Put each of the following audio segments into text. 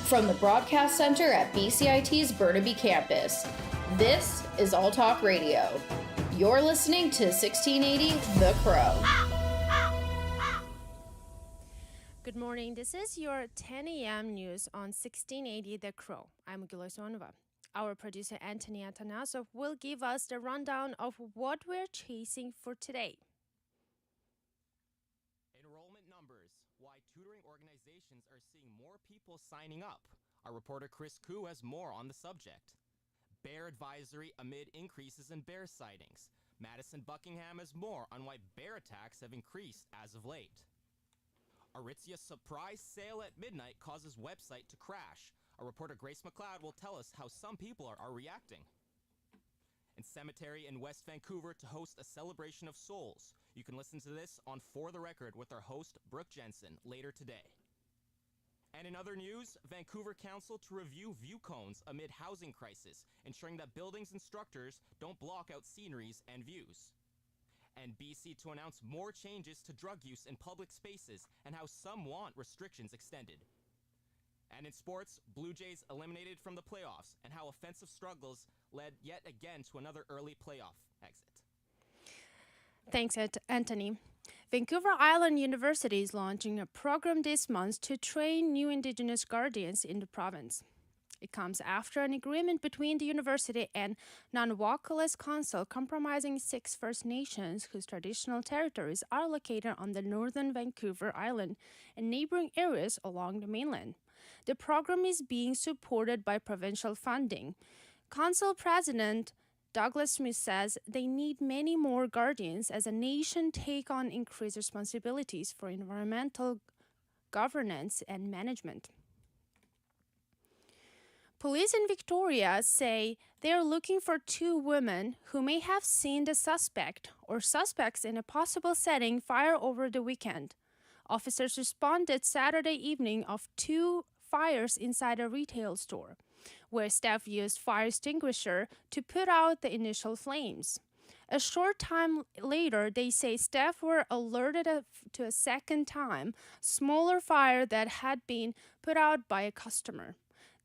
From the Broadcast Center at BCIT's Burnaby Campus, this is All Talk Radio. You're listening to 1680 The Crow. Good morning. This is your 10 a.m. news on 1680 The Crow. I'm Gilosonova. Our producer Anthony Atanasov will give us the rundown of what we're chasing for today. Enrollment numbers. Why tutoring organizations are seeing more people signing up. Our reporter Chris Koo has more on the subject. Bear advisory amid increases in bear sightings. Madison Buckingham has more on why bear attacks have increased as of late. Aritzia surprise sale at midnight causes website to crash. Our reporter Grace McLeod will tell us how some people are reacting. And cemetery in West Vancouver to host a celebration of souls. You can listen to this on For the Record with our host Brooke Jensen later today. And in other news, Vancouver Council to review view cones amid housing crisis, ensuring that buildings and structures don't block out sceneries and views. And BC to announce more changes to drug use in public spaces and how some want restrictions extended. And in sports, Blue Jays eliminated from the playoffs and how offensive struggles led yet again to another early playoff exit. Thanks, Anthony. Vancouver Island University is launching a program this month to train new Indigenous guardians in the province. It comes after an agreement between the university and Nunwaukalis Council comprising 6 First Nations whose traditional territories are located on the northern Vancouver Island and neighboring areas along the mainland. The program is being supported by provincial funding. Council President Douglas Smith says they need many more guardians as a nation take on increased responsibilities for environmental governance and management. Police in Victoria say they are looking for 2 women who may have seen the suspect or suspects in a possible setting fire over the weekend. Officers responded Saturday evening of 2 fires inside a retail store, where staff used fire extinguisher to put out the initial flames. A short time later, they say staff were alerted to a second time smaller fire that had been put out by a customer.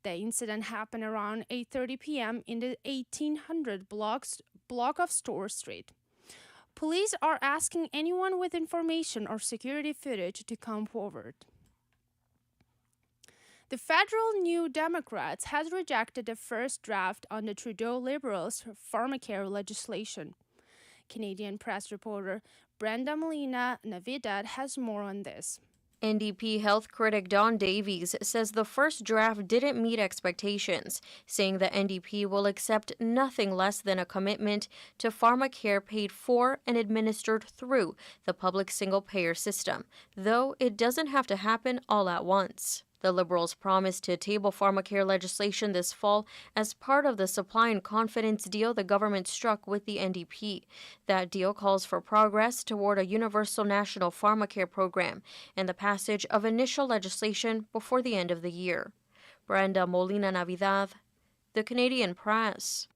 The incident happened around 8:30 p.m. in the 1800 block of Store Street. Police are asking anyone with information or security footage to come forward. The federal New Democrats has rejected the first draft on the Trudeau Liberals' pharmacare legislation. Canadian press reporter Brenda Molina Navidad has more on this. NDP health critic Don Davies says the first draft didn't meet expectations, saying the NDP will accept nothing less than a commitment to pharmacare paid for and administered through the public single-payer system, though it doesn't have to happen all at once. The Liberals promised to table pharmacare legislation this fall as part of the supply and confidence deal the government struck with the NDP. That deal calls for progress toward a universal national pharmacare program and the passage of initial legislation before the end of the year. Brenda Molina Navidad, The Canadian Press.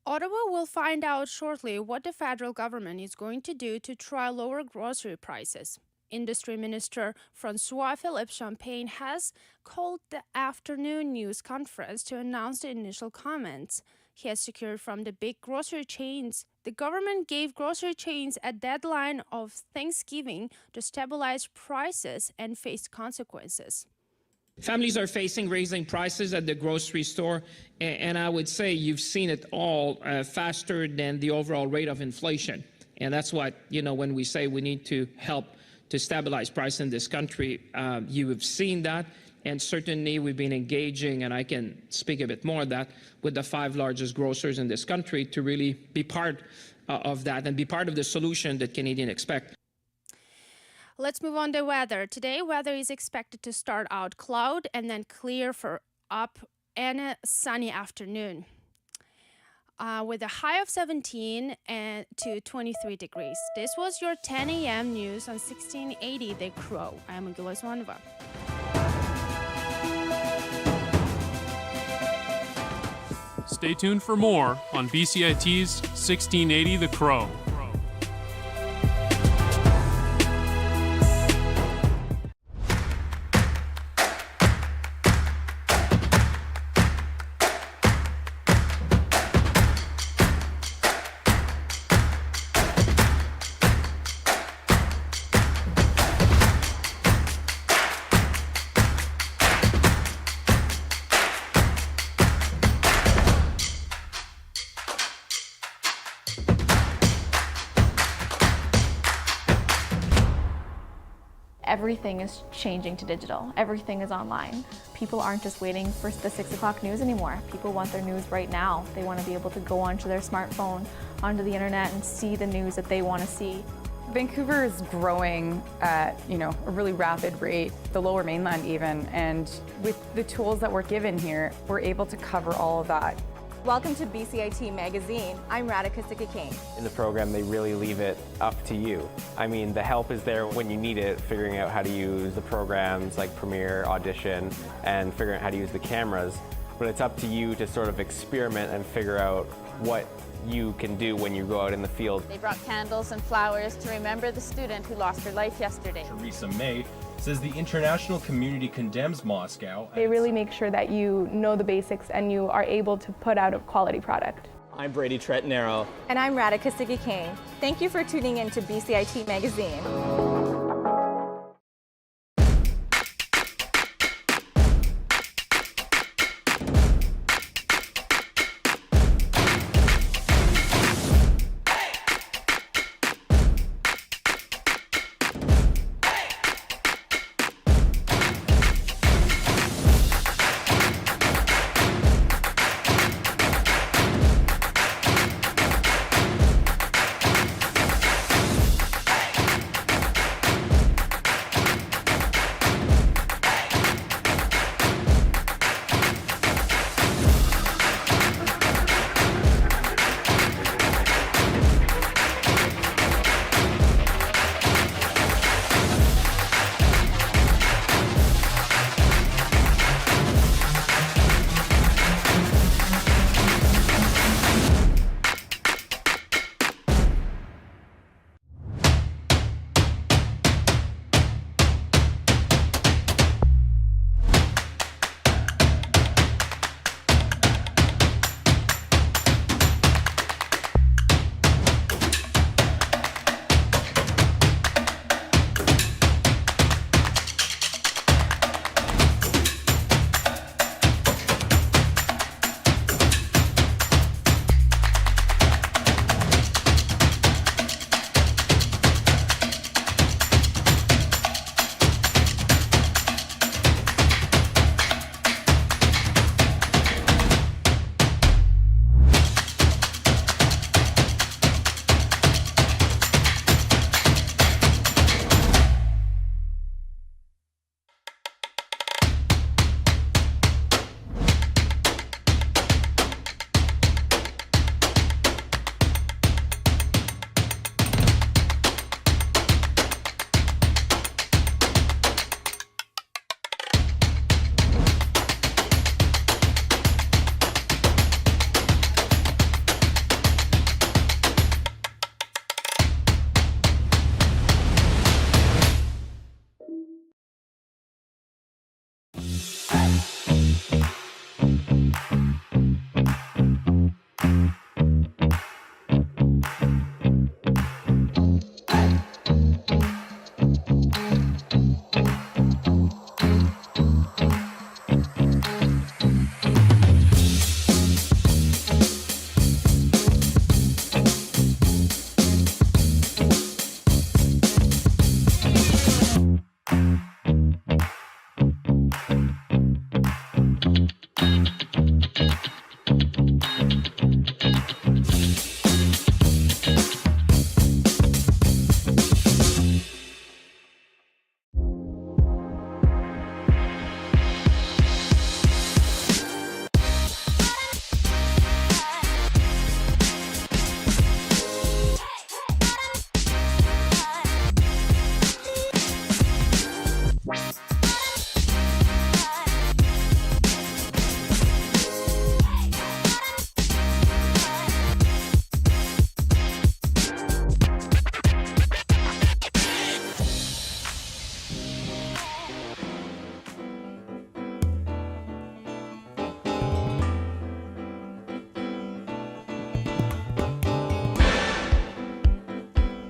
Ottawa will find out shortly what the federal government is going to do to try lower grocery prices. Industry Minister Francois Philippe Champagne has called the afternoon news conference to announce the initial comments he has secured from the big grocery chains. The government gave grocery chains a deadline of Thanksgiving to stabilize prices and face consequences. Families are facing raising prices at the grocery store, and I would say you've seen it all faster than the overall rate of inflation. And that's what, when we say we need to help to stabilize price in this country, you have seen that, and certainly we've been engaging, and I can speak a bit more of that, with the 5 largest grocers in this country to really be part of that and be part of the solution that Canadians expect. Let's move on to weather. Today, weather is expected to start out cloud and then clear for up and a sunny afternoon. With a high of 17 to 23 degrees. This was your 10 a.m. news on 1680 The Crow. I am Gula Swanova. Stay tuned for more on BCIT's 1680 The Crow. everything is changing to digital. Everything is online. People aren't just waiting for the 6 o'clock news anymore. People want their news right now. They want to be able to go onto their smartphone, onto the internet, and see the news that they want to see. Vancouver is growing at, a really rapid rate, the Lower Mainland even, and with the tools that we're given here, we're able to cover all of that. Welcome to BCIT Magazine. I'm Radhika Sikka-King. In the program, they really leave it up to you. I mean, the help is there when you need it, figuring out how to use the programs like Premiere, Audition, and figuring out how to use the cameras. But it's up to you to sort of experiment and figure out what you can do when you go out in the field. They brought candles and flowers to remember the student who lost her life yesterday. Theresa May says the international community condemns Moscow. They really make sure that you know the basics and you are able to put out a quality product. I'm Brady Tretnero. And I'm Radhika Sikka-King. Thank you for tuning in to BCIT Magazine.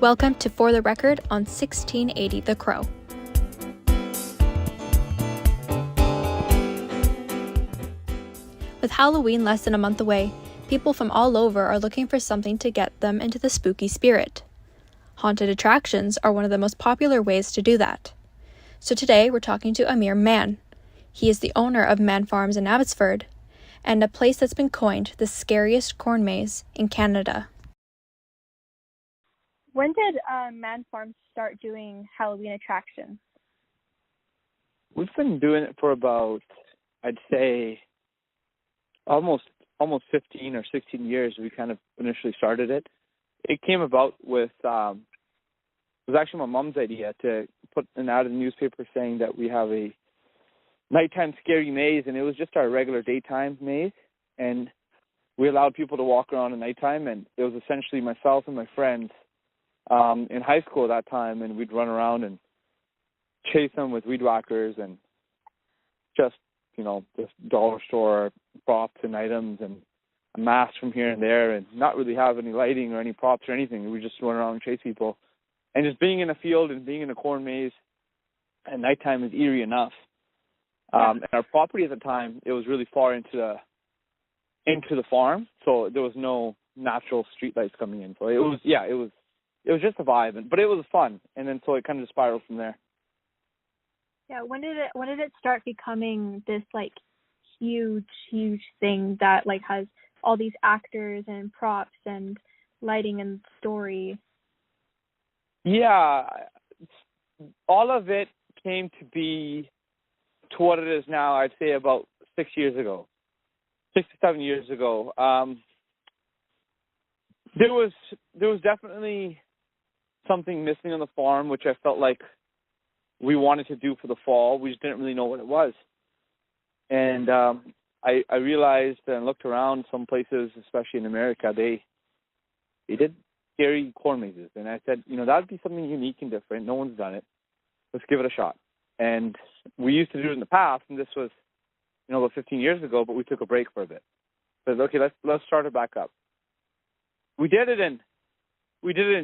Welcome to For the Record on 1680 The Crow. With Halloween less than a month away, people from all over are looking for something to get them into the spooky spirit. Haunted attractions are one of the most popular ways to do that. So today we're talking to Amir Mann. He is the owner of Mann Farms in Abbotsford, and a place that's been coined the scariest corn maze in Canada. When did Mann Farms start doing Halloween attractions? We've been doing it for about, I'd say, almost 15 or 16 years. We kind of initially started it. It came about with, it was actually my mom's idea to put an ad in the newspaper saying that we have a nighttime scary maze, and it was just our regular daytime maze. And we allowed people to walk around at nighttime, and it was essentially myself and my friends in high school at that time, and we'd run around and chase them with weed whackers and just dollar store props and items and a mask from here and there, and not really have any lighting or any props or anything. We just run around and chase people. And just being in a field and being in a corn maze at nighttime is eerie enough. And our property at the time, it was really far into the farm, so there was no natural street lights coming in. So it was just a vibe, but it was fun. And then so it kind of spiraled from there. Yeah, when did it start becoming this like huge thing that like has all these actors and props and lighting and story? Yeah, all of it came to be to what it is now. I'd say about 6 years ago, 6 to 7 years ago. There was definitely something missing on the farm, which I felt like we wanted to do for the fall. We just didn't really know what it was. And I realized and looked around some places, especially in America, they did scary corn mazes. And I said, that would be something unique and different. No one's done it. Let's give it a shot. And we used to do it in the past, and this was, about 15 years ago, but we took a break for a bit. So okay, let's start it back up. We did it in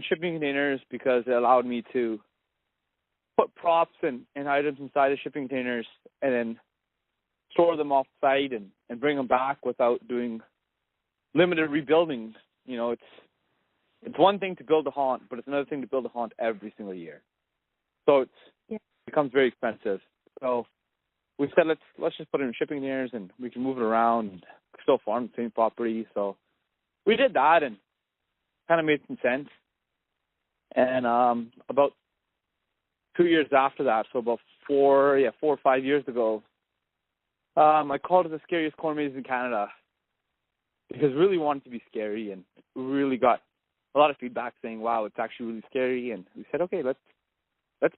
shipping containers because it allowed me to put props and items inside the shipping containers and then store them off site and bring them back without doing limited rebuilding. It's one thing to build a haunt, but it's another thing to build a haunt every single year. So it becomes very expensive. So we said let's just put it in shipping containers and we can move it around and still farm the same property. So we did that and kind of made some sense. And about 2 years after that, so about 4 or 5 years ago, I called it the scariest corn maze in Canada because we really wanted to be scary, and we really got a lot of feedback saying, wow, it's actually really scary. And we said, okay, let's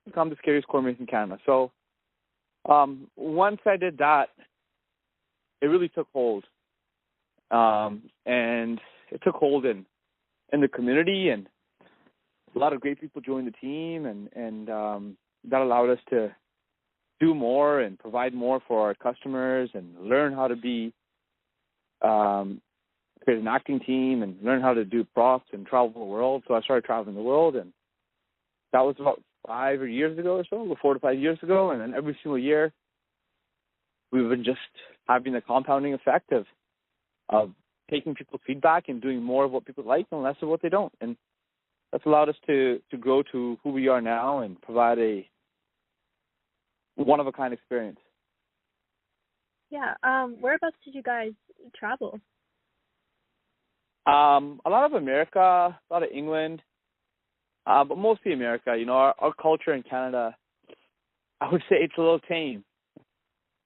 become the scariest corn maze in Canada. So once I did that, it really took hold. And it took hold in the community, and a lot of great people joined the team, and that allowed us to do more and provide more for our customers and learn how to create an acting team and learn how to do props and travel the world. So I started traveling the world, and that was about 5 years ago or so, 4 to 5 years ago. And then every single year, we've been just having the compounding effect of taking people's feedback and doing more of what people like and less of what they don't. And that's allowed us to grow to who we are now and provide a one-of-a-kind experience. Yeah. Whereabouts did you guys travel? A lot of America, a lot of England, but mostly America. Our culture in Canada, I would say it's a little tame.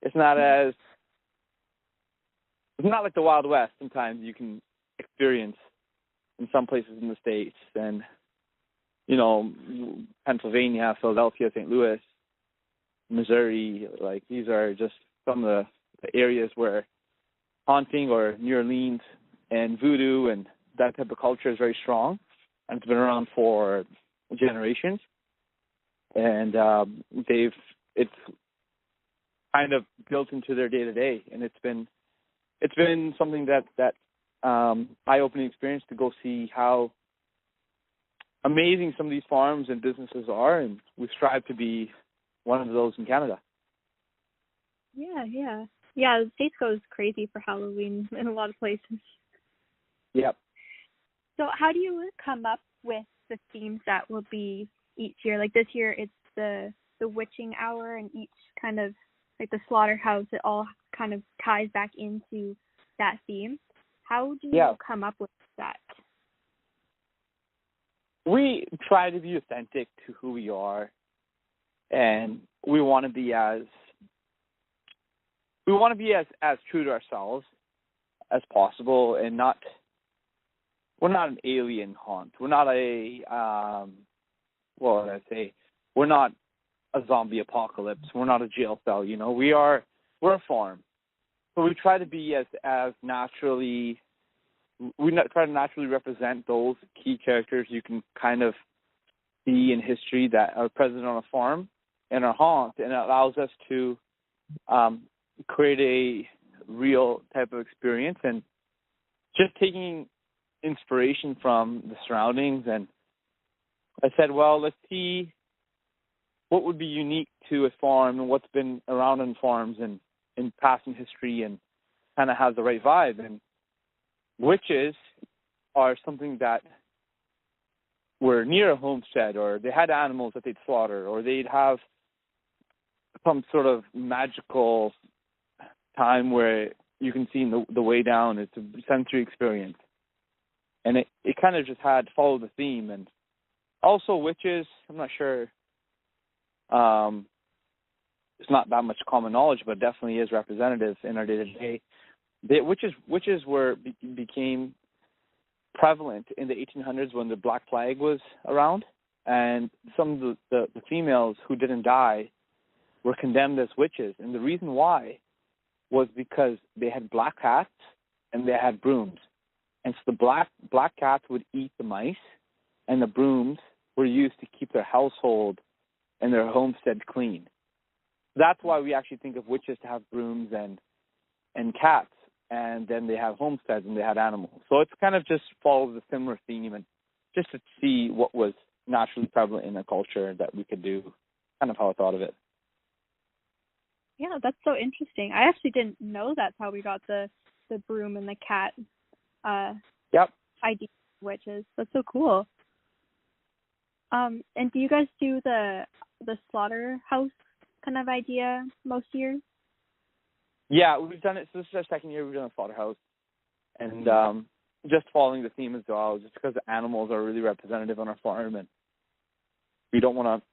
It's not like the Wild West sometimes you can experience in some places in the States. And, Pennsylvania, Philadelphia, St. Louis, Missouri, like these are just some of the areas where haunting, or New Orleans and voodoo and that type of culture is very strong, and it's been around for generations. And it's kind of built into their day to day, and it's been something that eye-opening experience to go see how amazing some of these farms and businesses are, and we strive to be one of those in Canada. Yeah. The States goes crazy for Halloween in a lot of places. Yep. So how do you come up with the themes that will be each year? Like this year, it's the the witching hour and each kind of like the slaughterhouse, it all kind of ties back into that theme. How do you come up with that? We try to be authentic to who we are, and we want to be as true to ourselves as possible, and we're not an alien haunt. We're not we're not a zombie apocalypse. We're not a jail cell, we're a farm. So we try to be as naturally, try to naturally represent those key characters you can kind of see in history that are present on a farm and our haunt, and it allows us to create a real type of experience and just taking inspiration from the surroundings. And I said, well, let's see what would be unique to a farm and what's been around in farms and in past in history and kind of has the right vibe. And witches are something that were near a homestead, or they had animals that they'd slaughter, or they'd have some sort of magical time where you can see the way down. It's a sensory experience. And it kind of just had followed the theme. And also witches, I'm not sure, it's not that much common knowledge, but definitely is representative in our day-to-day. Witches became prevalent in the 1800s when the Black Plague was around, and some of the females who didn't die were condemned as witches. And the reason why was because they had black cats and they had brooms. And so the black cats would eat the mice, and the brooms were used to keep their household and their homestead clean. That's why we actually think of witches to have brooms and cats, and then they have homesteads and they had animals. So it's kind of just follows a similar theme, and just to see what was naturally prevalent in the culture that we could do, kind of how I thought of it. Yeah, that's so interesting. I actually didn't know that's how we got the broom and the cat idea of witches. That's so cool. And do you guys do the slaughterhouse kind of idea most years? Yeah, we've done it. So this is our second year we've done a slaughterhouse, and just following the theme as well, just because the animals are really representative on our farm, and we don't want to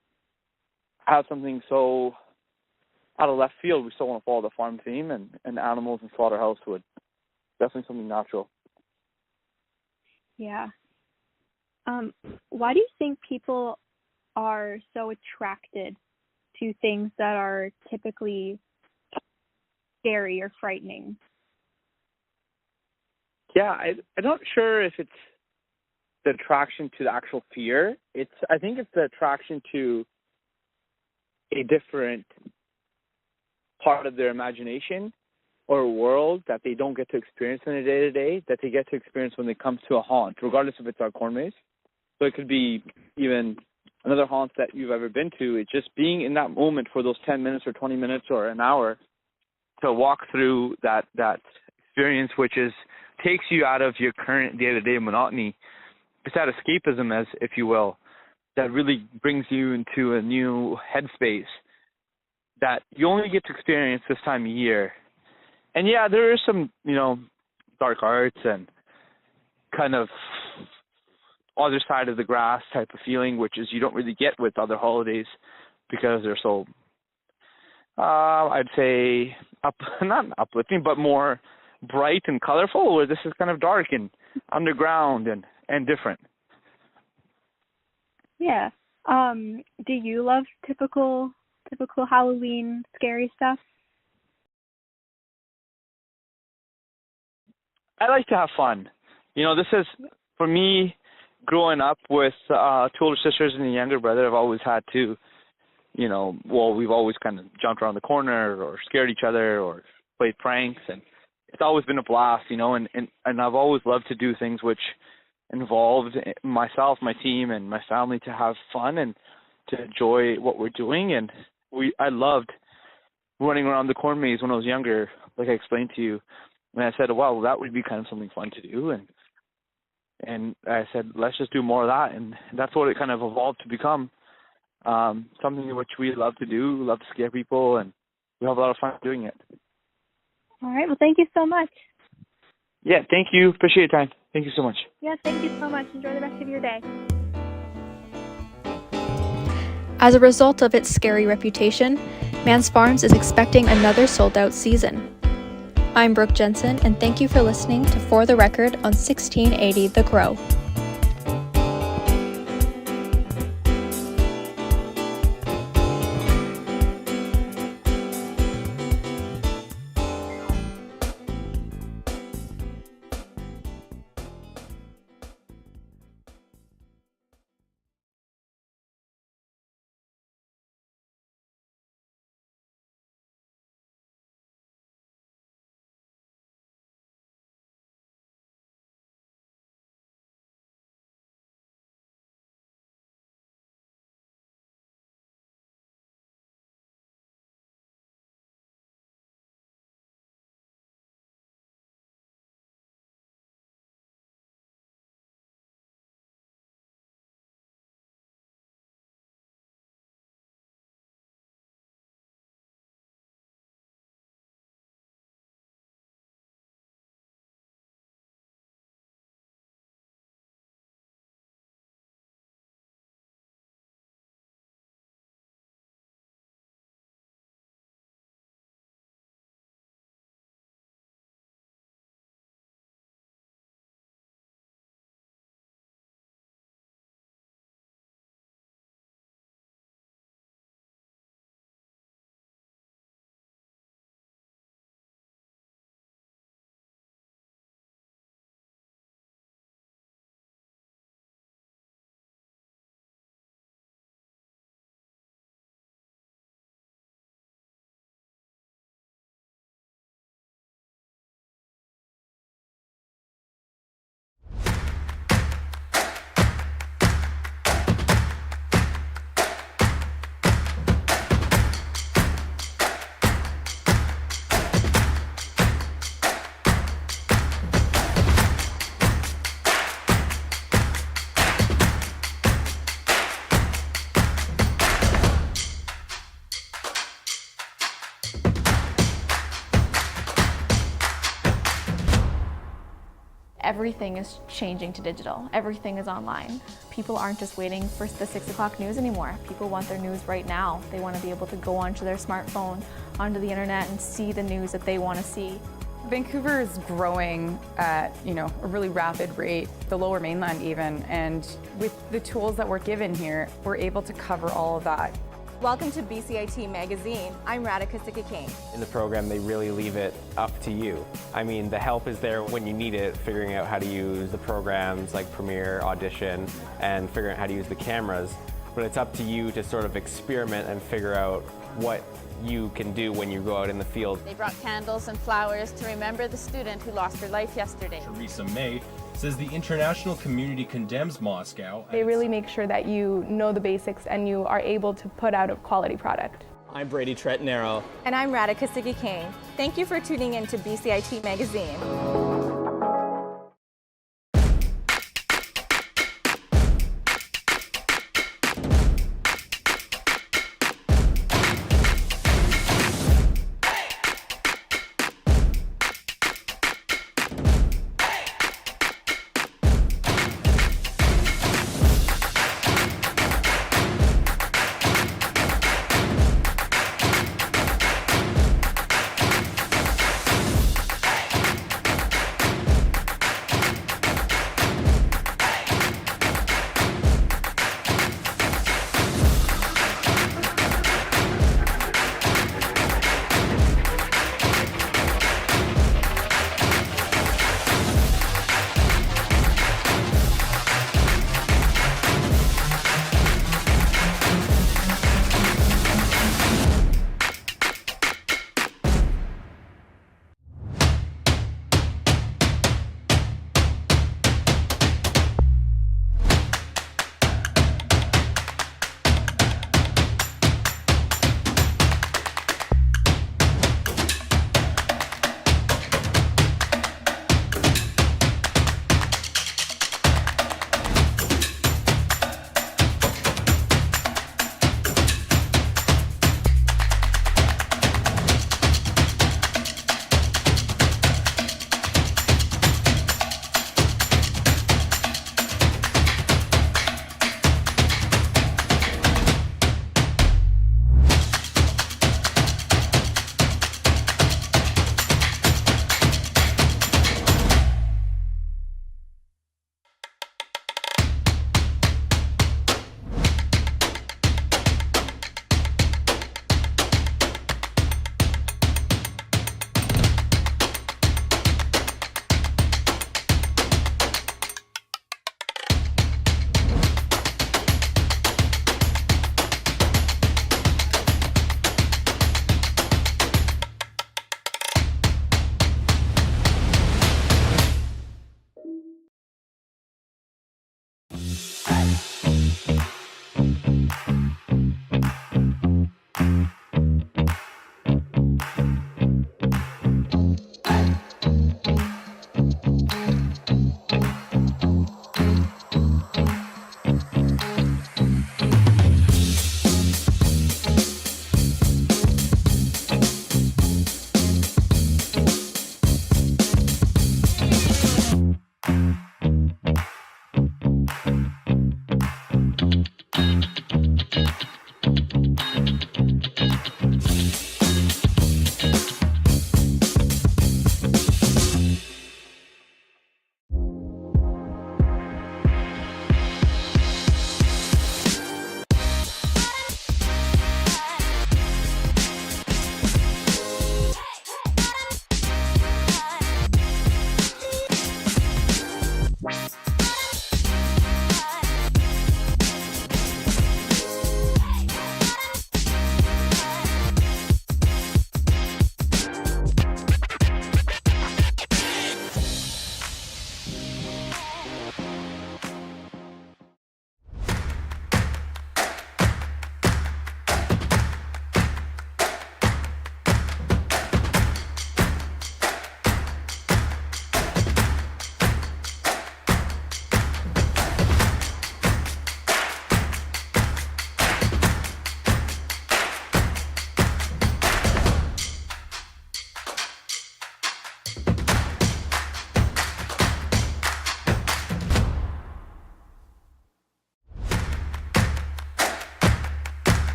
have something so out of left field. We still want to follow the farm theme, and animals and slaughterhouse would definitely something natural. Yeah. Why do you think people are so attracted to things that are typically scary or frightening? Yeah, I'm not sure if it's the attraction to the actual fear. I think it's the attraction to a different part of their imagination or a world that they don't get to experience in a day-to-day, that they get to experience when they come to a haunt, regardless if it's our corn maze. So it could be even another haunt that you've ever been to. It's just being in that moment for those 10 minutes or 20 minutes or an hour to walk through that experience, which takes you out of your current day-to-day monotony. It's that escapism, as if you will, that really brings you into a new headspace that you only get to experience this time of year. And yeah, there is some, dark arts and kind of other side of the grass type of feeling, which is you don't really get with other holidays because they're so, I'd say, not uplifting, but more bright and colorful, where this is kind of dark and underground and different. Yeah. Do you love typical Halloween scary stuff? I like to have fun. This is, for me, growing up with two older sisters and a younger brother, I've always had to, we've always kind of jumped around the corner or scared each other or played pranks, and it's always been a blast, and I've always loved to do things which involved myself, my team, and my family to have fun and to enjoy what we're doing. And I loved running around the corn maze when I was younger, like I explained to you. And I said, well, that would be kind of something fun to do. And I said, let's just do more of that. And that's what it kind of evolved to become. something which we love to do. We love to scare people, and we have a lot of fun doing it. All right. Well, thank you so much. Yeah, thank you. Appreciate your time. Thank you so much. Yeah, thank you so much. Enjoy the rest of your day. As a result of its scary reputation, Mans Farms is expecting another sold-out season. I'm Brooke Jensen, and thank you for listening to For the Record on 1680 The Crow. Everything is changing to digital. Everything is online. People aren't just waiting for the 6 o'clock news anymore. People want their news right now. They want to be able to go onto their smartphone, onto the internet, and see the news that they want to see. Vancouver is growing at, a really rapid rate, the Lower Mainland even, and with the tools that we're given here, we're able to cover all of that. Welcome to BCIT Magazine. I'm Radhika Sikakane. In the program, they really leave it up to you. I mean, the help is there when you need it, figuring out how to use the programs like Premiere, Audition, and figuring out how to use the cameras. But it's up to you to sort of experiment and figure out what you can do when you go out in the field. They brought candles and flowers to remember the student who lost her life yesterday. Theresa May says the international community condemns Moscow. They really make sure that you know the basics and you are able to put out a quality product. I'm Brady Tretnero. And I'm Radhika Sikakane. Thank you for tuning in to BCIT Magazine.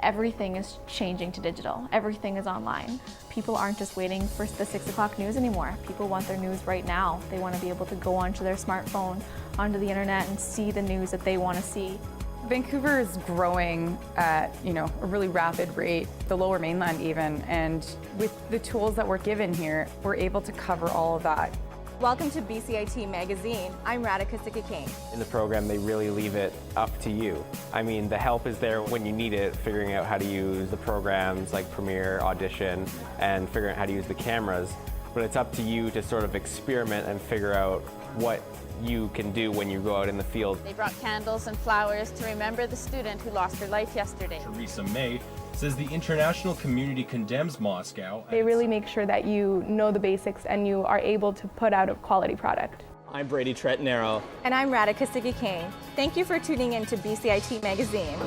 Everything is changing to digital. Everything is online. People aren't just waiting for the 6 o'clock news anymore. People want their news right now. They want to be able to go onto their smartphone, onto the internet, and see the news that they want to see. Vancouver is growing at, a really rapid rate, the Lower Mainland even, and with the tools that we're given here, we're able to cover all of that. Welcome to BCIT Magazine. I'm Radhika Sikikane. In the program, they really leave it up to you. I mean, the help is there when you need it, figuring out how to use the programs like Premiere, Audition, and figuring out how to use the cameras. But it's up to you to sort of experiment and figure out what you can do when you go out in the field. They brought candles and flowers to remember the student who lost her life yesterday. Theresa May says the international community condemns Moscow. They really make sure that you know the basics and you are able to put out a quality product. I'm Brady Tretanero. And I'm Radhika Sikikane. Thank you for tuning in to BCIT Magazine.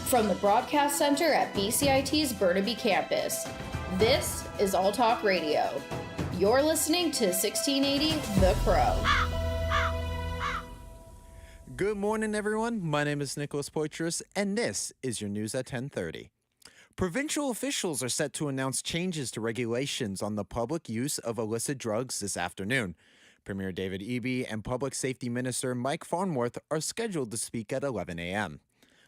From the Broadcast Center at BCIT's Burnaby Campus, this is All Talk Radio. You're listening to 1680 The Crow. Good morning, everyone. My name is Nicholas Poitras, and this is your news at 10:30. Provincial officials are set to announce changes to regulations on the public use of illicit drugs this afternoon. Premier David Eby and Public Safety Minister Mike Farnworth are scheduled to speak at 11 a.m.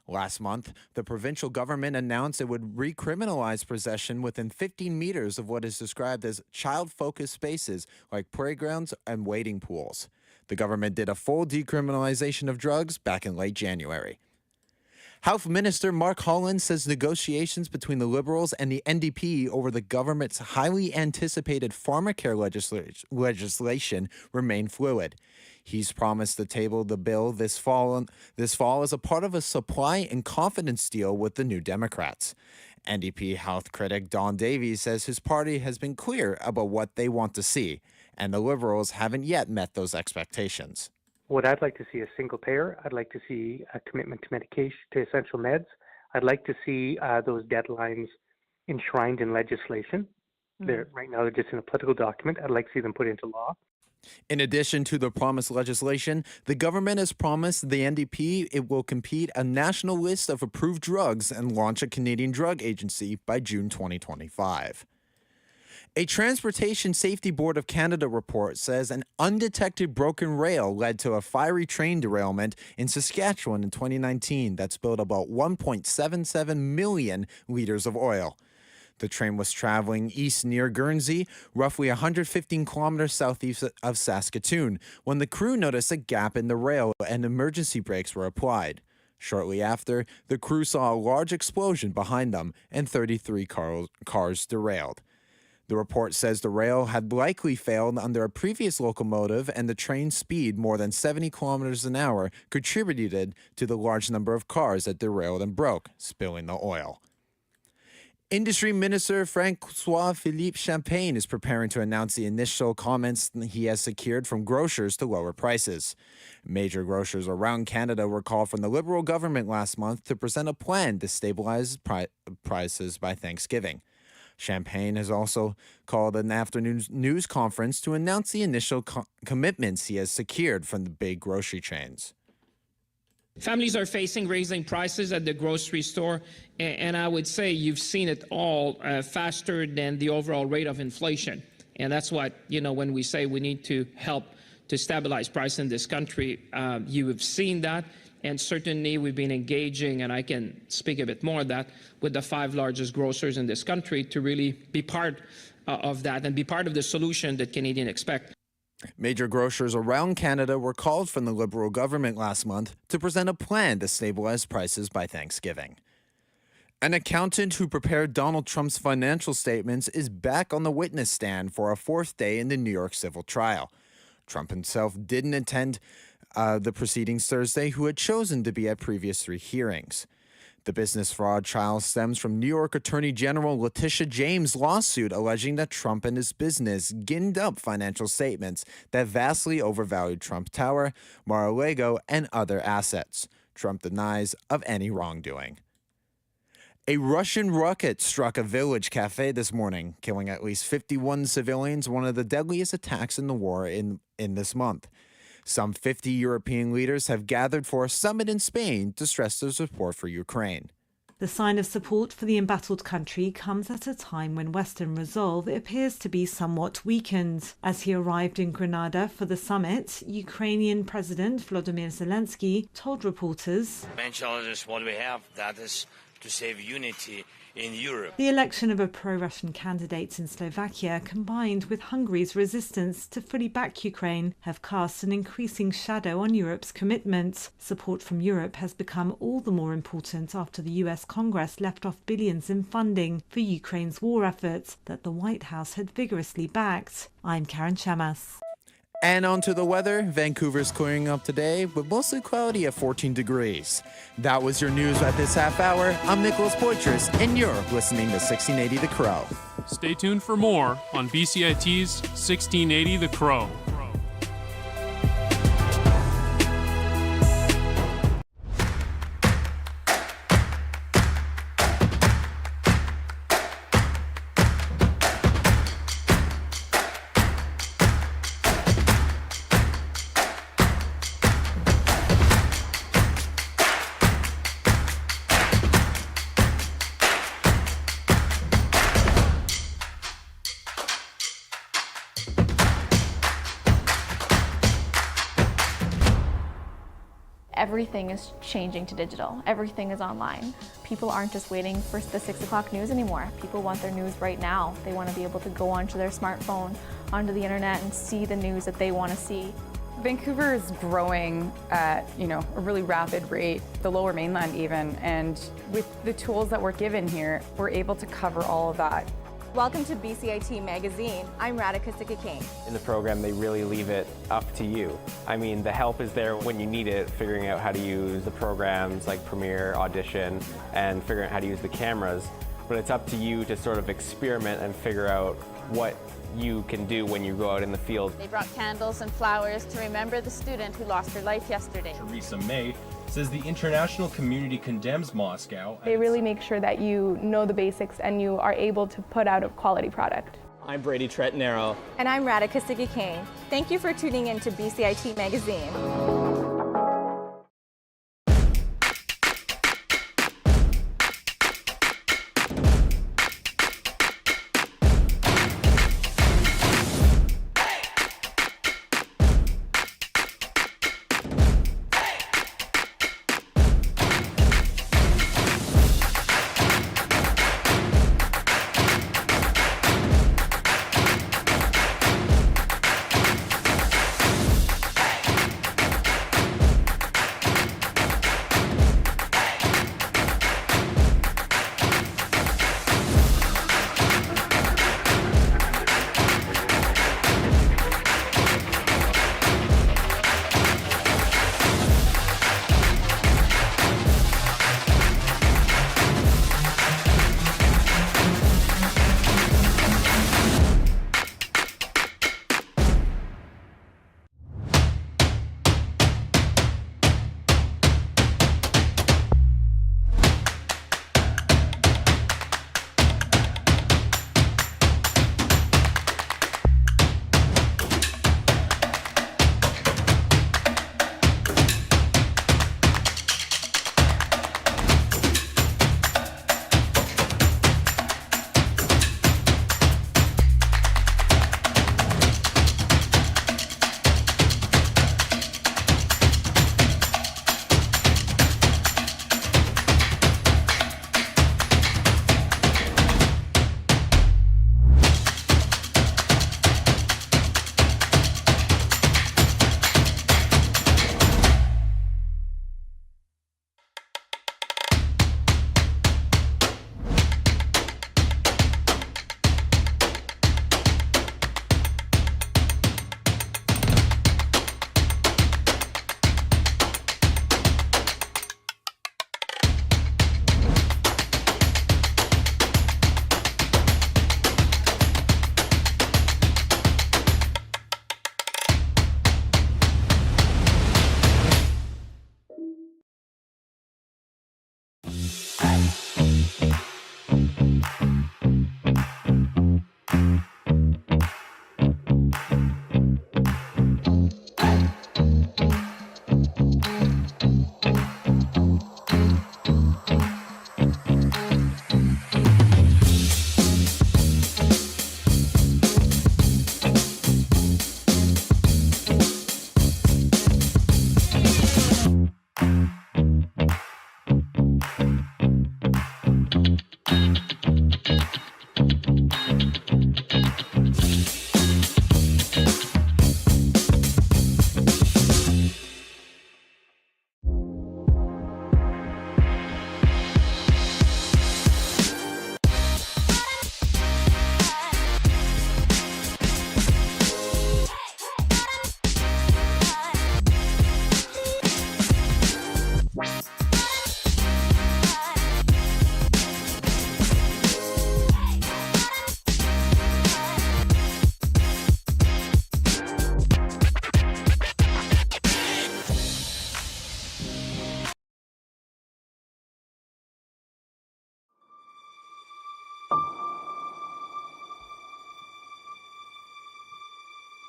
Last month, the provincial government announced it would recriminalize possession within 15 meters of what is described as child-focused spaces like playgrounds and wading pools. The government did a full decriminalization of drugs back in late January. Health Minister Mark Holland says negotiations between the Liberals and the NDP over the government's highly anticipated pharmacare legislation remain fluid. He's promised to table the bill this fall as a part of a supply and confidence deal with the New Democrats. NDP health critic Don Davies says his party has been clear about what they want to see, and the Liberals haven't yet met those expectations. What I'd like to see is single payer. I'd like to see a commitment to medication, to essential meds. I'd like to see those deadlines enshrined in legislation. Right now, they're just in a political document. I'd like to see them put into law. In addition to the promised legislation, the government has promised the NDP it will compete a national list of approved drugs and launch a Canadian drug agency by June 2025. A Transportation Safety Board of Canada report says an undetected broken rail led to a fiery train derailment in Saskatchewan in 2019 that spilled about 1.77 million liters of oil. The train was traveling east near Guernsey, roughly 115 kilometers southeast of Saskatoon, when the crew noticed a gap in the rail and emergency brakes were applied. Shortly after, the crew saw a large explosion behind them and 33 cars derailed. The report says the rail had likely failed under a previous locomotive and the train's speed more than 70 kilometers an hour contributed to the large number of cars that derailed and broke, spilling the oil. Industry Minister François-Philippe Champagne is preparing to announce the initial comments he has secured from grocers to lower prices. Major grocers around Canada were called from the Liberal government last month to present a plan to stabilize prices by Thanksgiving. Champagne has also called an afternoon news conference to announce the initial commitments he has secured from the big grocery chains. Families are facing raising prices at the grocery store, and I would say you've seen it all faster than the overall rate of inflation. And that's what, when we say we need to help to stabilize price in this country, you have seen that. And certainly we've been engaging, and I can speak a bit more of that, with the 5 largest grocers in this country to really be part of that and be part of the solution that Canadians expect. Major grocers around Canada were called from the Liberal government last month to present a plan to stabilize prices by Thanksgiving. An accountant who prepared Donald Trump's financial statements is back on the witness stand for a 4th day in the New York civil trial. Trump himself didn't attend the proceedings Thursday, who had chosen to be at previous 3 hearings. The business fraud trial stems from New York Attorney General Letitia James' lawsuit alleging that Trump and his business ginned up financial statements that vastly overvalued Trump Tower, Mar-a-Lago, and other assets. Trump denies of any wrongdoing. A Russian rocket struck a village cafe this morning, killing at least 51 civilians, one of the deadliest attacks in the war in this month. Some 50 European leaders have gathered for a summit in Spain to stress their support for Ukraine. The sign of support for the embattled country comes at a time when Western resolve appears to be somewhat weakened. As he arrived in Granada for the summit, Ukrainian President Volodymyr Zelensky told reporters, "Main challenge is what we have, that is to save unity in Europe." The election of a pro-Russian candidate in Slovakia, combined with Hungary's resistance to fully back Ukraine, have cast an increasing shadow on Europe's commitment. Support from Europe has become all the more important after the US Congress left off billions in funding for Ukraine's war efforts that the White House had vigorously backed. I'm Karen Chamas. And on to the weather. Vancouver's clearing up today, but mostly cloudy at 14 degrees. That was your news at this half hour. I'm Nicholas Poitras, and you're listening to 1680 The Crow. Stay tuned for more on BCIT's 1680 The Crow. Everything is changing to digital. Everything is online. People aren't just waiting for the 6 o'clock news anymore. People want their news right now. They want to be able to go onto their smartphone, onto the internet, and see the news that they want to see. Vancouver is growing at, a really rapid rate, the Lower Mainland even, and with the tools that we're given here, we're able to cover all of that. Welcome to BCIT Magazine. I'm Radhika Sikakane. In the program, they really leave it up to you. I mean, the help is there when you need it, figuring out how to use the programs like Premiere, Audition, and figuring out how to use the cameras. But it's up to you to sort of experiment and figure out what you can do when you go out in the field. They brought candles and flowers to remember the student who lost her life yesterday. Theresa May says the international community condemns Moscow. They really make sure that you know the basics and you are able to put out a quality product. I'm Brady Tretnero. And I'm Radhika Sikakane. Thank you for tuning in to BCIT Magazine.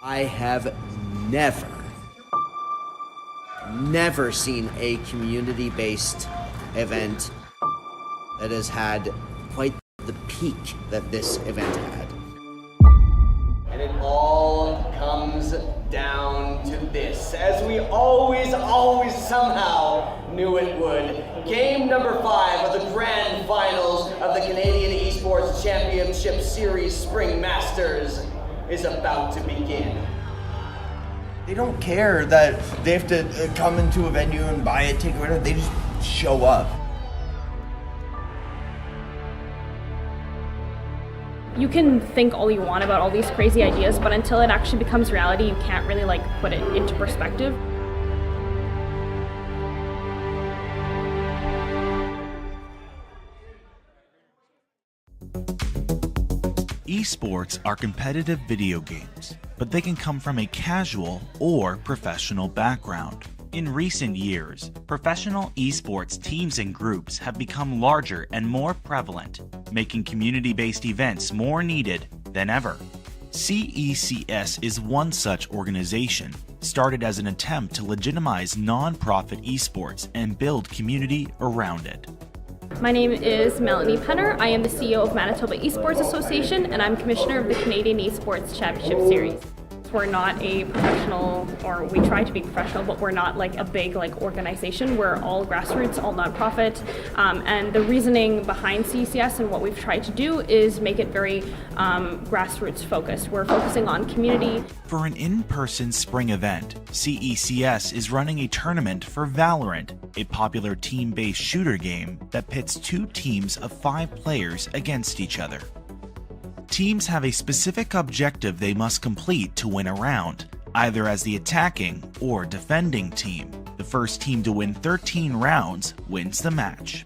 I have never seen a community-based event that has had quite the peak that this event had. And it all comes down to this, as we always somehow knew it would. Game number 5 of the grand finals of the Canadian Esports Championship Series Spring Masters is about to begin. They don't care that they have to come into a venue and buy it, take it, they just show up. You can think all you want about all these crazy ideas, but until it actually becomes reality, you can't really put it into perspective. Esports are competitive video games, but they can come from a casual or professional background. In recent years, professional esports teams and groups have become larger and more prevalent, making community-based events more needed than ever. CECS is one such organization, started as an attempt to legitimize non-profit esports and build community around it. My name is Melanie Penner. I am the CEO of Manitoba Esports Association, and I'm commissioner of the Canadian Esports Championship Series. We're not a professional, or we try to be professional, but we're not a big organization. We're all grassroots, all nonprofit, and the reasoning behind CECS and what we've tried to do is make it very grassroots focused. We're focusing on community. For an in-person spring event, CECS is running a tournament for Valorant, a popular team-based shooter game that pits 2 teams of 5 players against each other. Teams have a specific objective they must complete to win a round, either as the attacking or defending team. The first team to win 13 rounds wins the match.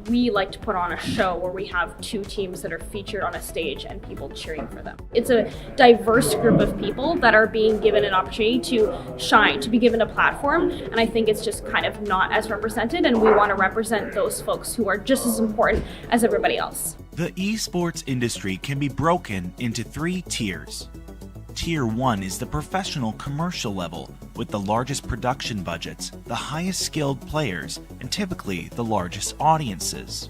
We like to put on a show where we have 2 teams that are featured on a stage and people cheering for them. It's a diverse group of people that are being given an opportunity to shine, to be given a platform, and I think it's just kind of not as represented, and we want to represent those folks who are just as important as everybody else. The esports industry can be broken into 3 tiers. Tier 1 is the professional commercial level, with the largest production budgets, the highest skilled players, and typically the largest audiences.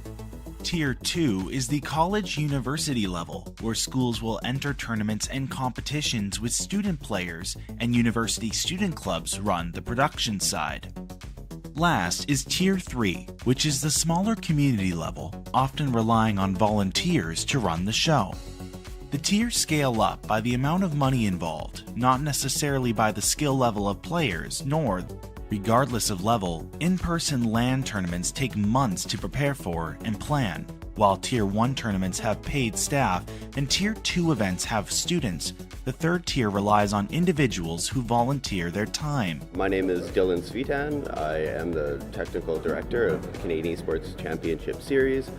Tier 2 is the college-university level, where schools will enter tournaments and competitions with student players, and university student clubs run the production side. Last is Tier 3, which is the smaller community level, often relying on volunteers to run the show. The tiers scale up by the amount of money involved, not necessarily by the skill level of players, nor, regardless of level, in-person LAN tournaments take months to prepare for and plan, while Tier 1 tournaments have paid staff and Tier 2 events have students. The third tier relies on individuals who volunteer their time. My name is Dylan Svitan. I am the technical director of the Canadian Esports Championship Series.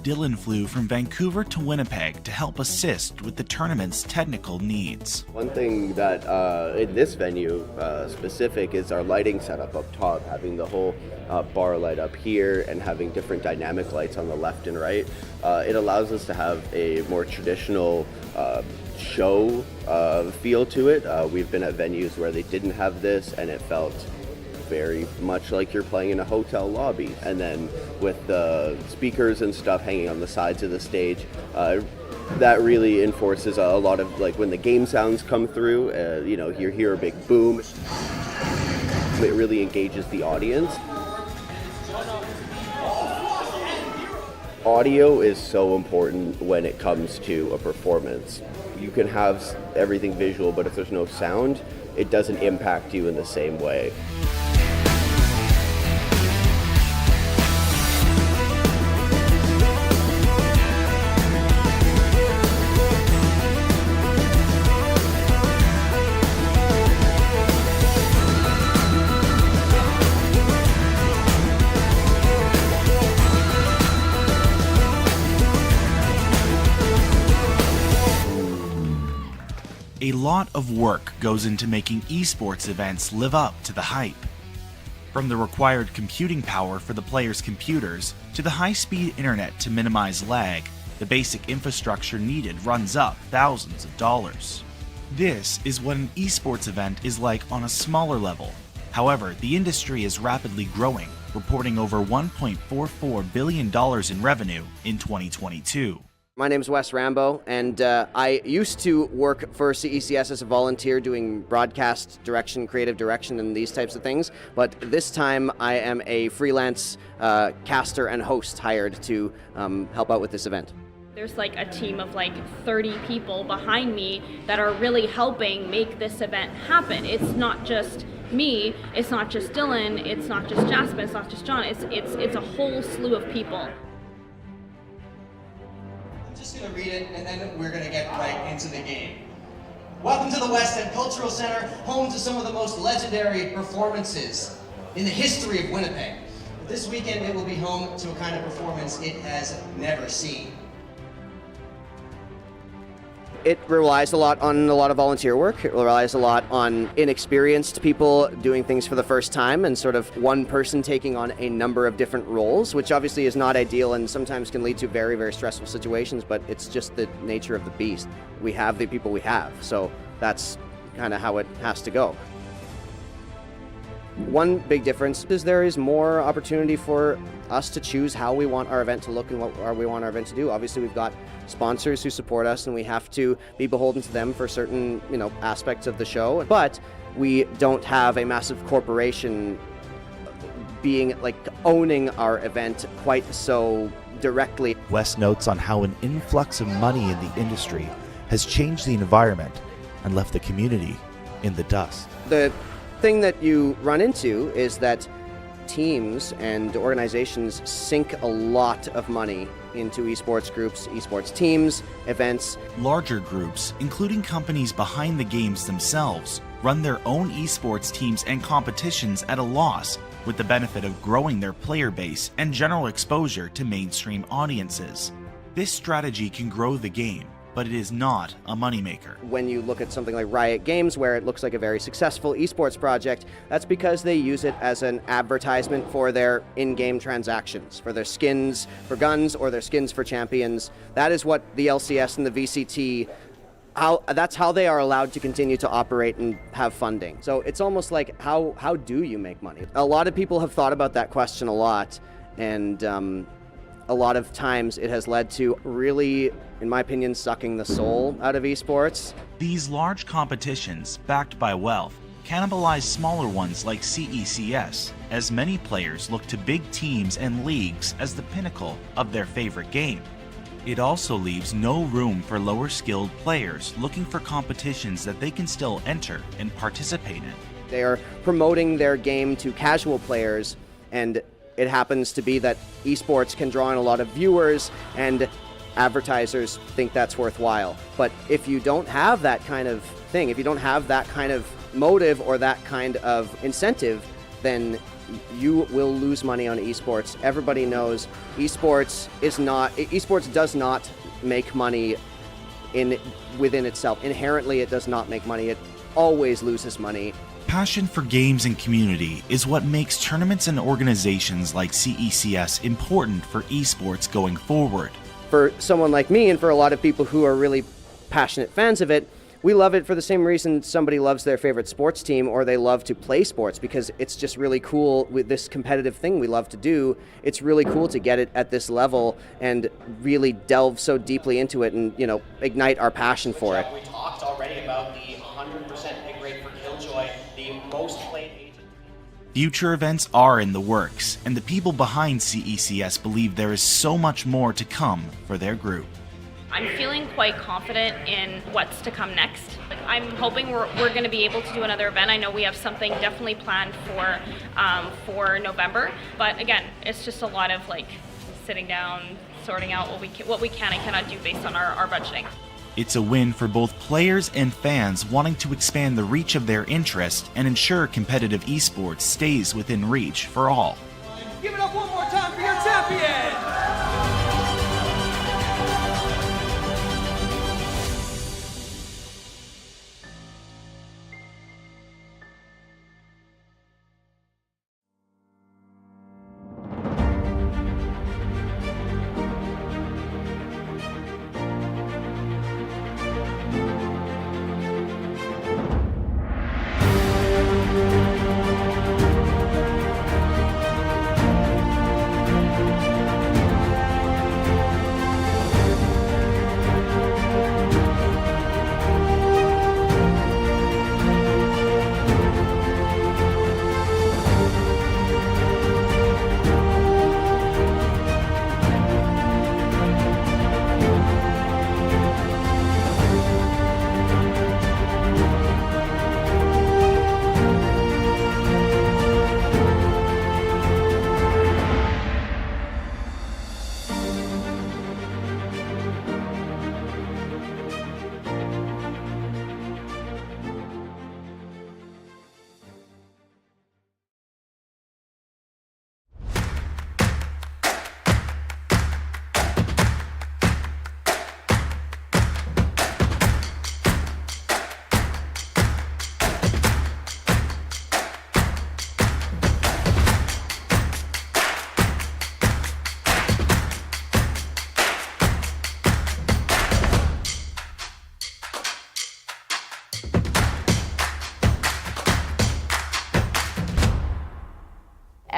Dylan flew from Vancouver to Winnipeg to help assist with the tournament's technical needs. One thing that in this venue specific is our lighting setup up top, having the whole bar light up here and having different dynamic lights on the left and right. It allows us to have a more traditional show feel to it. We've been at venues where they didn't have this and it felt very much like you're playing in a hotel lobby. And then with the speakers and stuff hanging on the sides of the stage, that really enforces a lot of, when the game sounds come through, you hear a big boom. It really engages the audience. Audio is so important when it comes to a performance. You can have everything visual, but if there's no sound, it doesn't impact you in the same way. A lot of work goes into making esports events live up to the hype. From the required computing power for the players' computers to the high-speed internet to minimize lag, the basic infrastructure needed runs up thousands of dollars. This is what an esports event is like on a smaller level. However, the industry is rapidly growing, reporting over $1.44 billion in revenue in 2022. My name is Wes Rambo, and I used to work for CECS as a volunteer doing broadcast direction, creative direction, and these types of things. But this time I am a freelance caster and host hired to help out with this event. There's like a team of like 30 people behind me that are really helping make this event happen. It's not just me, it's not just Dylan, it's not just Jasmine, it's not just John, it's a whole slew of people. I'm just going to read it and then we're going to get right into the game. Welcome to the West End Cultural Center, home to some of the most legendary performances in the history of Winnipeg. This weekend it will be home to a kind of performance it has never seen. It relies a lot on a lot of volunteer work. It relies a lot on inexperienced people doing things for the first time and sort of one person taking on a number of different roles, which obviously is not ideal and sometimes can lead to very, very stressful situations, but it's just the nature of the beast. We have the people we have, so that's kind of how it has to go. One big difference is there is more opportunity for us to choose how we want our event to look and what we want our event to do. Obviously, we've got sponsors who support us, and we have to be beholden to them for certain, aspects of the show. But we don't have a massive corporation being owning our event quite so directly. Wes notes on how an influx of money in the industry has changed the environment and left the community in the dust. The thing that you run into is that teams and organizations sink a lot of money into esports groups, esports teams, events. Larger groups, including companies behind the games themselves, run their own esports teams and competitions at a loss, with the benefit of growing their player base and general exposure to mainstream audiences. This strategy can grow the game, but it is not a moneymaker. When you look at something like Riot Games, where it looks like a very successful esports project, that's because they use it as an advertisement for their in-game transactions, for their skins for guns or their skins for champions. That is what the LCS and the VCT, that's how they are allowed to continue to operate and have funding. So it's almost like, how do you make money? A lot of people have thought about that question a lot, and a lot of times it has led to really, in my opinion, sucking the soul out of esports. These large competitions, backed by wealth, cannibalize smaller ones like CECS, as many players look to big teams and leagues as the pinnacle of their favorite game. It also leaves no room for lower skilled players looking for competitions that they can still enter and participate in. They are promoting their game to casual players, and it happens to be that esports can draw in a lot of viewers and advertisers think that's worthwhile. But if you don't have that kind of thing, if you don't have that kind of motive or that kind of incentive, then you will lose money on esports. Everybody knows esports does not make money within itself. Inherently, it does not make money. It always loses money. Passion for games and community is what makes tournaments and organizations like CECS important for esports going forward. For someone like me and for a lot of people who are really passionate fans of it, we love it for the same reason somebody loves their favorite sports team or they love to play sports, because it's just really cool with this competitive thing we love to do. It's really cool to get it at this level and really delve so deeply into it and, ignite our passion for it. We talked already about the 100% pick rate for Killjoy, the most played agent. Future events are in the works, and the people behind CECS believe there is so much more to come for their group. I'm feeling quite confident in what's to come next. I'm hoping we're going to be able to do another event. I know we have something definitely planned for November, but again, it's just a lot of sitting down, sorting out what we can and cannot do based on our budgeting. It's a win for both players and fans wanting to expand the reach of their interest and ensure competitive esports stays within reach for all. Give it up one more time for your champion!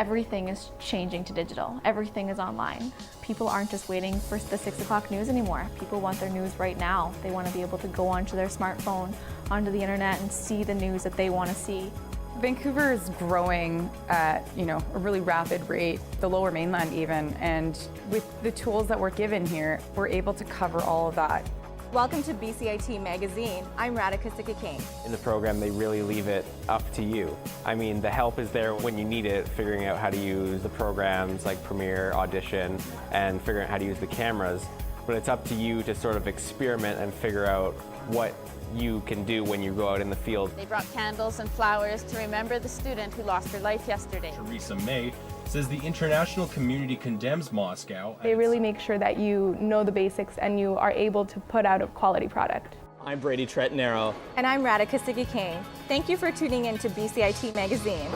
everything is changing to digital. Everything is online. People aren't just waiting for the 6 o'clock news anymore. People want their news right now. They want to be able to go onto their smartphone, onto the internet, and see the news that they want to see. Vancouver is growing at a really rapid rate, the Lower Mainland even, and with the tools that we're given here, we're able to cover all of that. Welcome to BCIT Magazine. I'm Radhika Sikakane. In the program, they really leave it up to you. I mean, the help is there when you need it, figuring out how to use the programs like Premiere, Audition, and figuring out how to use the cameras. But it's up to you to sort of experiment and figure out what you can do when you go out in the field. They brought candles and flowers to remember the student who lost her life yesterday. Theresa May says the international community condemns Moscow. They really make sure that you know the basics and you are able to put out a quality product. I'm Brady Tretnero. And I'm Radhika Sikakane. Thank you for tuning in to BCIT Magazine.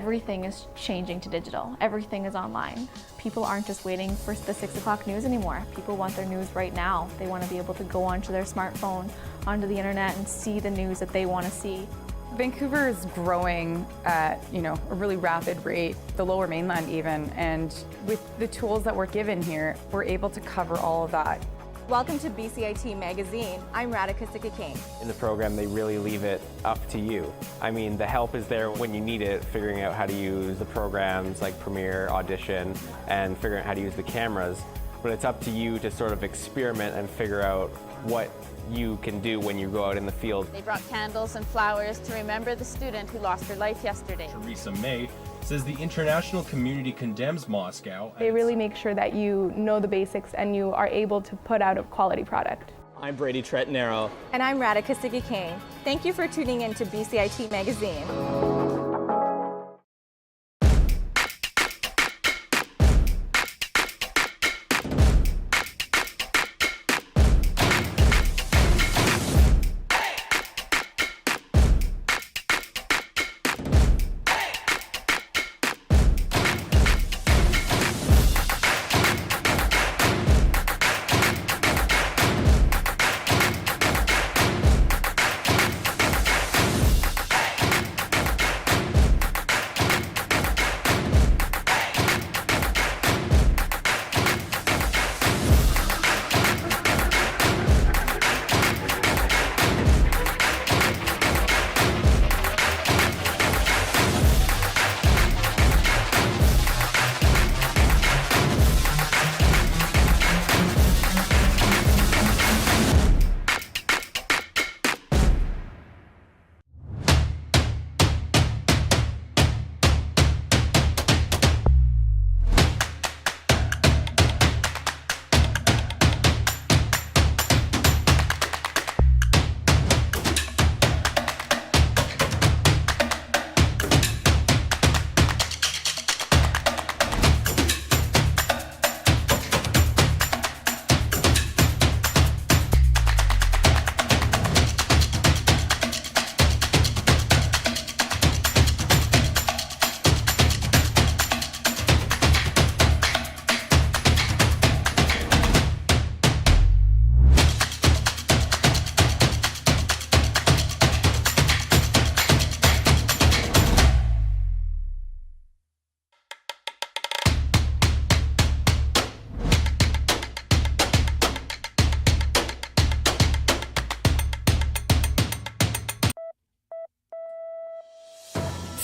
everything is changing to digital. Everything is online. People aren't just waiting for the 6 o'clock news anymore. People want their news right now. They want to be able to go onto their smartphone, onto the internet, and see the news that they want to see. Vancouver is growing at, a really rapid rate, the Lower Mainland even, and with the tools that we're given here, we're able to cover all of that. Welcome to BCIT Magazine. I'm Radhika Sikakane. In the program, they really leave it up to you. I mean, the help is there when you need it, figuring out how to use the programs like Premiere, Audition, and figuring out how to use the cameras. But it's up to you to sort of experiment and figure out what you can do when you go out in the field. They brought candles and flowers to remember the student who lost her life yesterday. Theresa May says the international community condemns Moscow. They really make sure that you know the basics and you are able to put out a quality product. I'm Brady Tretanero. And I'm Radhika Sikakane. Thank you for tuning in to BCIT Magazine.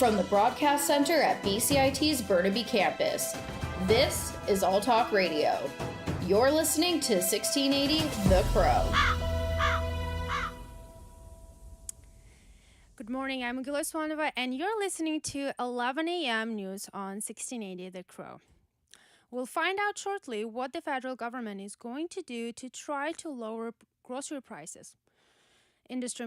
From the Broadcast Center at BCIT's Burnaby Campus, this is All Talk Radio. You're listening to 1680 The Crow. Good morning, I'm Gula Swanova, and you're listening to 11 a.m. news on 1680 The Crow. We'll find out shortly what the federal government is going to do to try to lower grocery prices. Industry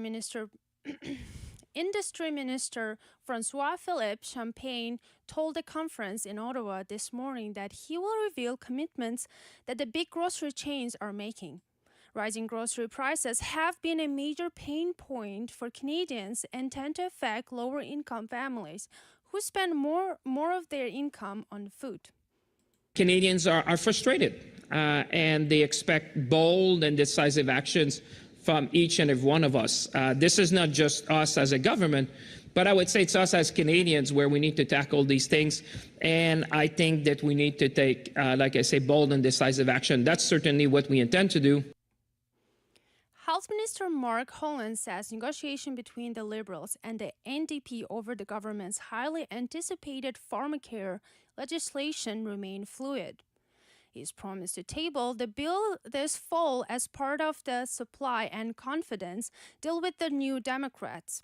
Minister Francois Philippe Champagne told a conference in Ottawa this morning that he will reveal commitments that the big grocery chains are making. Rising grocery prices have been a major pain point for Canadians and tend to affect lower-income families who spend more of their income on food. Canadians are frustrated and they expect bold and decisive actions from each and every one of us. This is not just us as a government, but I would say it's us as Canadians where we need to tackle these things. And I think that we need to take, like I say, bold and decisive action. That's certainly what we intend to do. Health Minister Mark Holland says negotiation between the Liberals and the NDP over the government's highly anticipated pharmacare legislation remain fluid. He's promised to table the bill this fall as part of the supply and confidence deal with the New Democrats.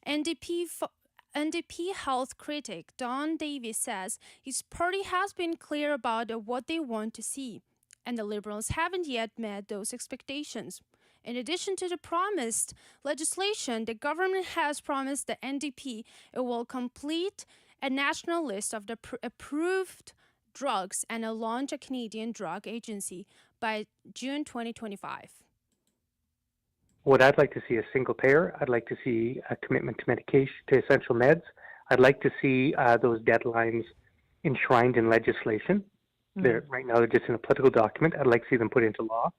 NDP health critic Don Davies says his party has been clear about what they want to see, and the Liberals haven't yet met those expectations. In addition to the promised legislation, the government has promised the NDP it will complete a national list of the approved drugs and launch a Canadian drug agency by June 2025. What I'd like to see is single payer. I'd like to see a commitment to medication, to essential meds. I'd like to see those deadlines enshrined in legislation. Right now they're just in a political document. I'd like to see them put into law.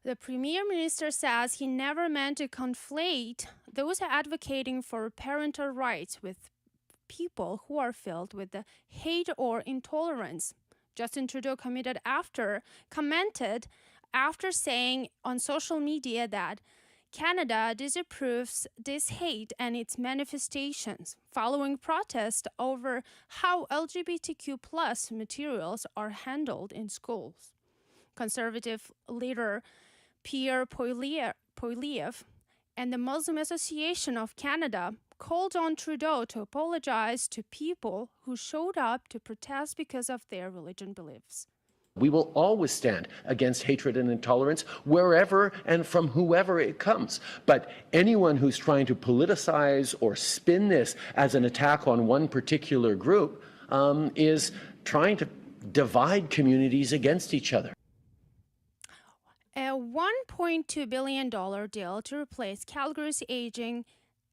The Premier Minister says he never meant to conflate those advocating for parental rights with people who are filled with the hate or intolerance. Justin Trudeau commented after saying on social media that Canada disapproves this hate and its manifestations following protests over how LGBTQ+ materials are handled in schools. Conservative leader Pierre Poilievre and the Muslim Association of Canada called on Trudeau to apologize to people who showed up to protest because of their religious beliefs. We will always stand against hatred and intolerance wherever and from whoever it comes. But anyone who's trying to politicize or spin this as an attack on one particular group is trying to divide communities against each other. A $1.2 billion deal to replace Calgary's aging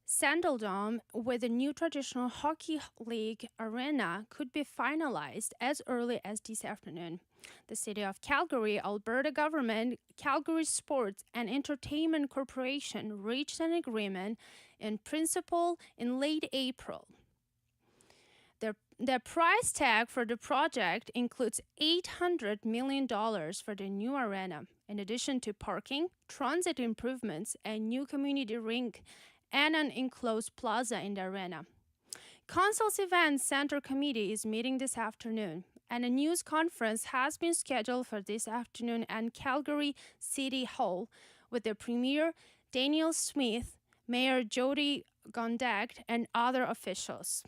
Sandaldome with a new traditional hockey league arena could be finalized as early as this afternoon. The City of Calgary, Alberta government, Calgary Sports and Entertainment Corporation reached an agreement in principle in late April. The price tag for the project includes $800 million for the new arena, in addition to parking, transit improvements, a new community rink, and an enclosed plaza in the arena. Council's Event Center Committee is meeting this afternoon, and a news conference has been scheduled for this afternoon at Calgary City Hall with the Premier, Daniel Smith, Mayor Jody Gondek, and other officials.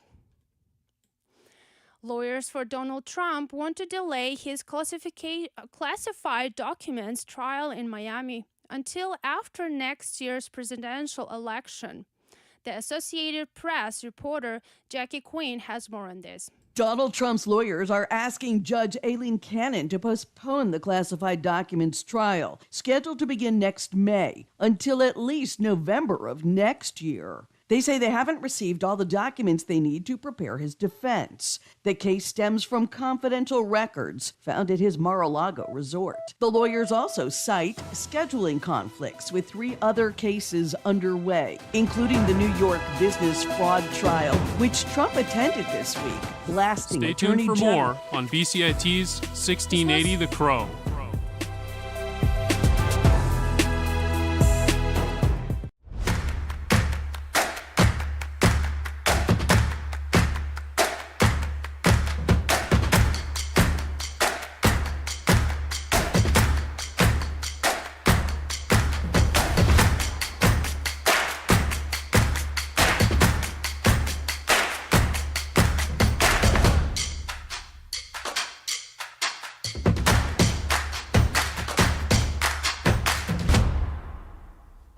Lawyers for Donald Trump want to delay his classified documents trial in Miami until after next year's presidential election. The Associated Press reporter Jackie Quinn has more on this. Donald Trump's lawyers are asking Judge Aileen Cannon to postpone the classified documents trial, scheduled to begin next May, until at least November of next year. They say they haven't received all the documents they need to prepare his defense. The case stems from confidential records found at his Mar-a-Lago resort. The lawyers also cite scheduling conflicts with 3 other cases underway, including the New York business fraud trial, which Trump attended this week, blasting Stay Attorney tuned for General. more on BCIT's 1680 The Crow.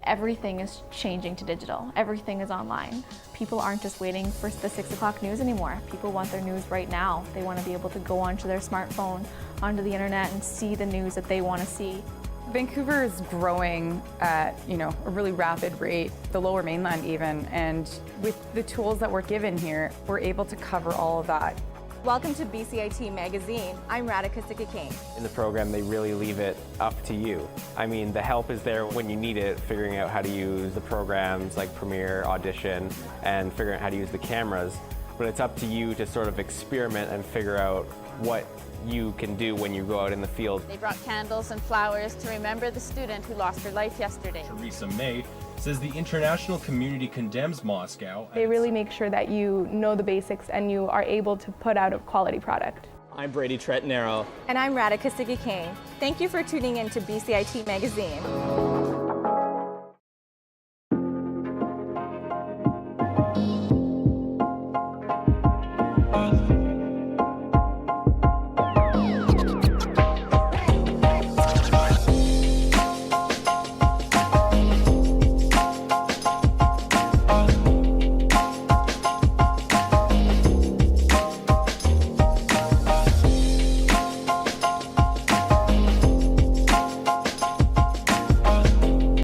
Everything is changing to digital. Everything is online. People aren't just waiting for the 6 o'clock news anymore. People want their news right now. They want to be able to go onto their smartphone, onto the internet, and see the news that they want to see. Vancouver is growing at, a really rapid rate, the Lower Mainland even, and with the tools that we're given here, we're able to cover all of that. Welcome to BCIT Magazine. I'm Radhika Sikakane. In the program, they really leave it up to you. I mean, the help is there when you need it, figuring out how to use the programs like Premiere, Audition, and figuring out how to use the cameras. But it's up to you to sort of experiment and figure out what you can do when you go out in the field. They brought candles and flowers to remember the student who lost her life yesterday. Theresa May says the international community condemns Moscow. They really make sure that you know the basics and you are able to put out a quality product. I'm Brady Tretanero. And I'm Radhika Sikakane. Thank you for tuning in to BCIT Magazine.